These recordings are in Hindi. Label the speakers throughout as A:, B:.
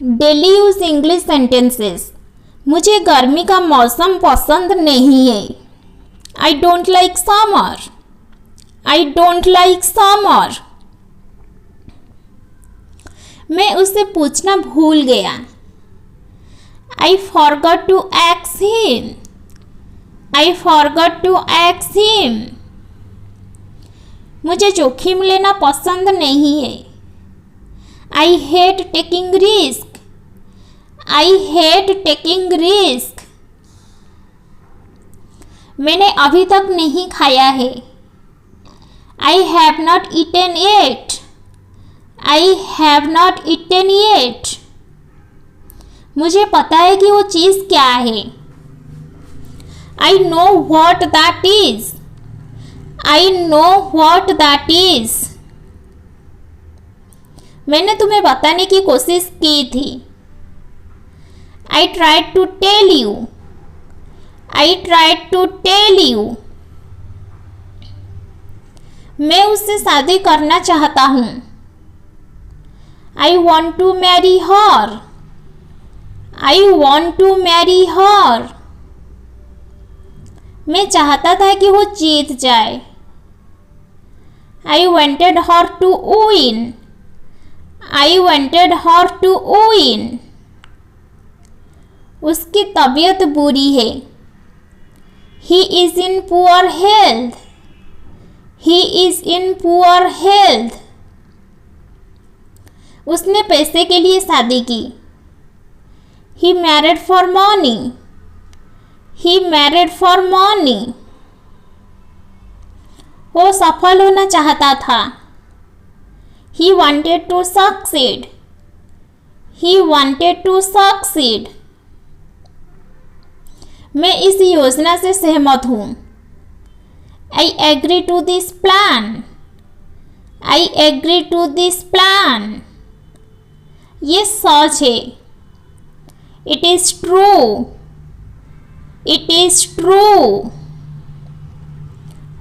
A: Daily use English sentences. मुझे गर्मी का मौसम पसंद नहीं है। I don't like summer. I don't like summer. मैं उससे पूछना भूल गया। I forgot to ask him. I forgot to ask him. मुझे जोखिम लेना पसंद नहीं है। I hate taking risk. I hate taking risk. मैंने अभी तक नहीं खाया है। I have not eaten yet. I have not eaten yet. मुझे पता है कि वो चीज़ क्या है। I know what that is. I know what that is. मैंने तुम्हें बताने की कोशिश की थी। I tried to tell you. I tried to tell you. मैं उससे शादी करना चाहता हूँ। I want to marry her. I want to marry her. मैं चाहता था कि वो जीत जाए। I wanted her to win. I wanted her to win. उसकी तबीयत बुरी है। He is in poor health. He is in poor health. उसने पैसे के लिए शादी की। He married for money. He married for money. वो सफल होना चाहता था। He wanted to succeed. He wanted to succeed. मैं इस योजना से सहमत हूँ। I agree to this plan. I agree to this plan. ये सच है। It is true. It is true.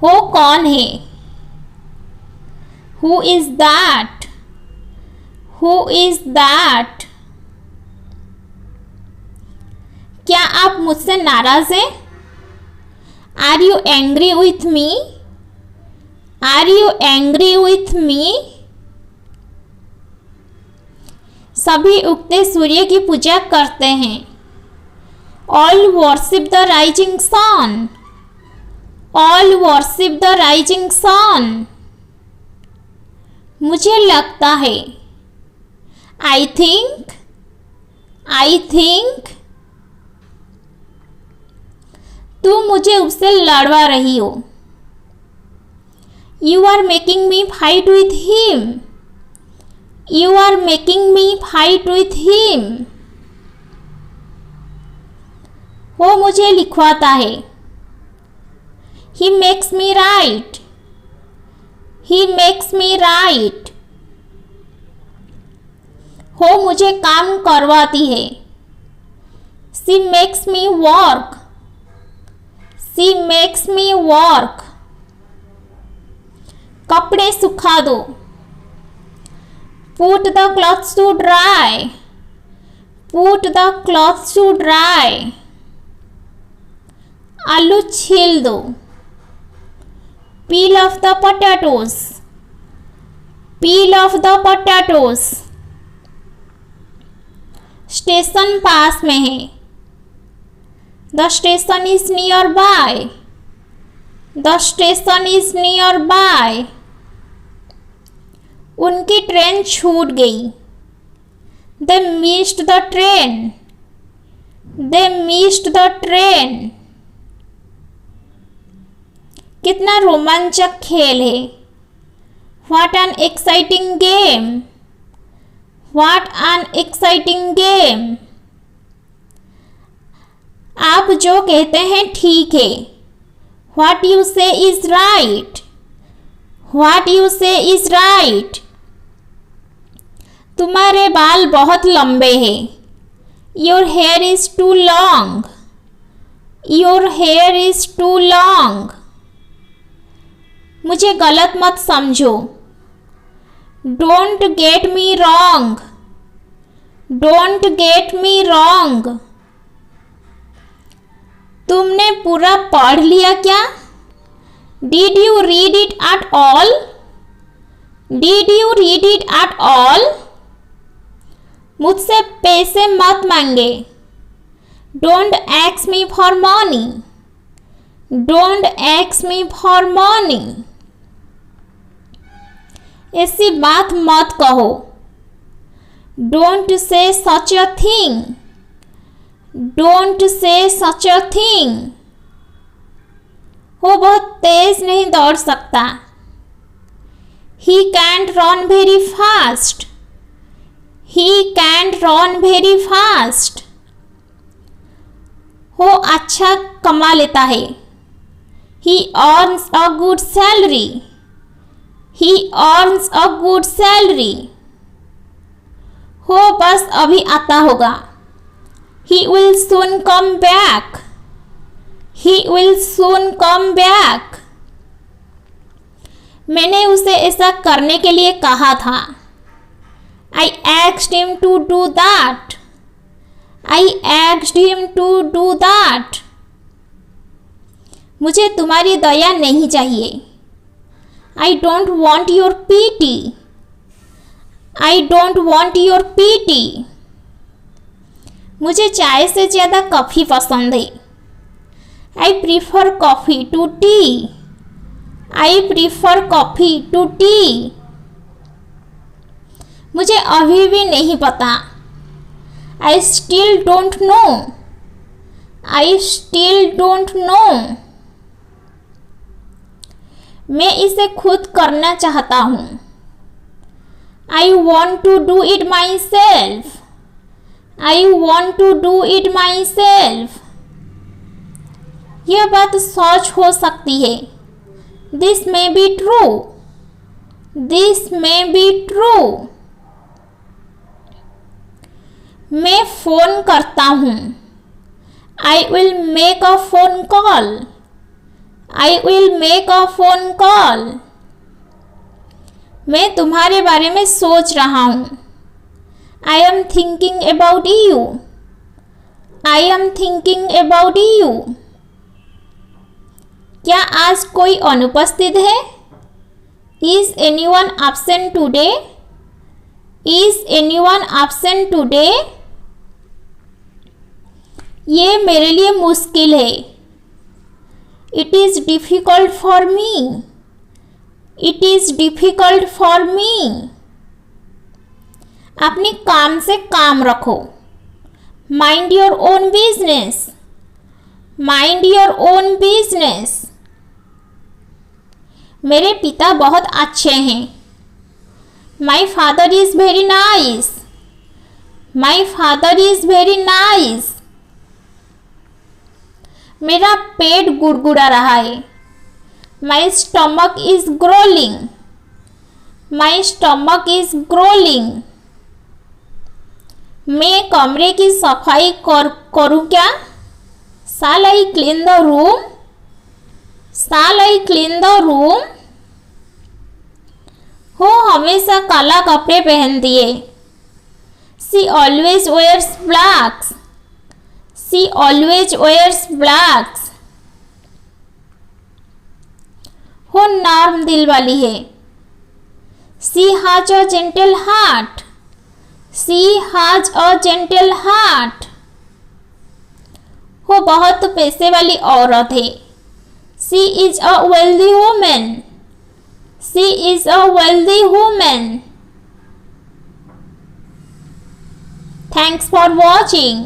A: वो कौन है? Who is that? Who is that? क्या आप मुझसे नाराज हैं? Are you angry with me? Are you angry with me? सभी उगते सूर्य की पूजा करते हैं। All worship the rising sun. All worship the rising sun. मुझे लगता है। I think. I think. तू मुझे उससे लड़वा रही हो। You are making me fight with him. You are making me fight with him. वो मुझे लिखवाता है। He makes me write. He makes me write. वो मुझे काम करवाती है। She makes me work. C makes me work. कपड़े सुखा दो। Put the clothes to dry. Put the clothes to dry. आलू छील दो। Peel off the potatoes. Peel off the potatoes. Station पास में है। The station is near by. The station is near by. उनकी ट्रेन छूट गई। They missed the train. They missed the train. कितना रोमांचक खेल है। What an exciting game. What an exciting game. आप जो कहते हैं ठीक है। What you say is right. What you say is right. तुम्हारे बाल बहुत लंबे हैं। Your hair is too long. Your hair is too long. मुझे गलत मत समझो। Don't get me wrong. Don't get me wrong. तुमने पूरा पढ़ लिया क्या? Did you read it at all? Did you read it at all? मुझसे पैसे मत मांगे। डोंट एक्स मी फॉर मनी। डोंट एक्स मी फॉर मनी। ऐसी बात मत कहो। Don't say such a thing. Don't say such a thing. वो बहुत तेज नहीं दौड़ सकता। He can't run very fast. He can't run very fast. वो अच्छा कमा लेता है। He earns a good salary. He earns a good salary. वो बस अभी आता होगा। He will soon come back. He will soon come back. मैंने उसे ऐसा करने के लिए कहा था। I asked him to do that. I asked him to do that. मुझे तुम्हारी दया नहीं चाहिए। I don't want your pity. I don't want your pity. मुझे चाय से ज़्यादा कॉफ़ी पसंद है। I prefer coffee to tea. I prefer coffee to tea. मुझे अभी भी नहीं पता। I still don't know. I still don't know. मैं इसे खुद करना चाहता हूँ। I want to do it myself. I want to do it myself. यह बात सच हो सकती है। This may be true. This may be true. मैं फ़ोन करता हूँ। I will make a phone call. I will make a phone call. मैं तुम्हारे बारे में सोच रहा हूँ। I am thinking about you. I am thinking about you. क्या आज कोई अनुपस्थित है? Is anyone absent today? Is anyone absent today? ये मेरे लिए मुश्किल है। It is difficult for me. It is difficult for me. अपने काम से काम रखो। Mind your own business. Mind your own business. मेरे पिता बहुत अच्छे हैं। My father is very nice. My father is very nice. मेरा पेट गुड़गुड़ा रहा है। My stomach is growling. My stomach is growling. मैं कमरे की सफाई करूं क्या? Shall I clean the room? Shall I clean the room? वो हमेशा काला कपड़े पहनती है। She always wears blacks. She always wears blacks. वो नर्म दिल वाली है। She has a gentle heart. She has a gentle heart. वो बहुत पैसे वाली औरत है। She is a wealthy woman. She is a wealthy woman. Thanks for watching.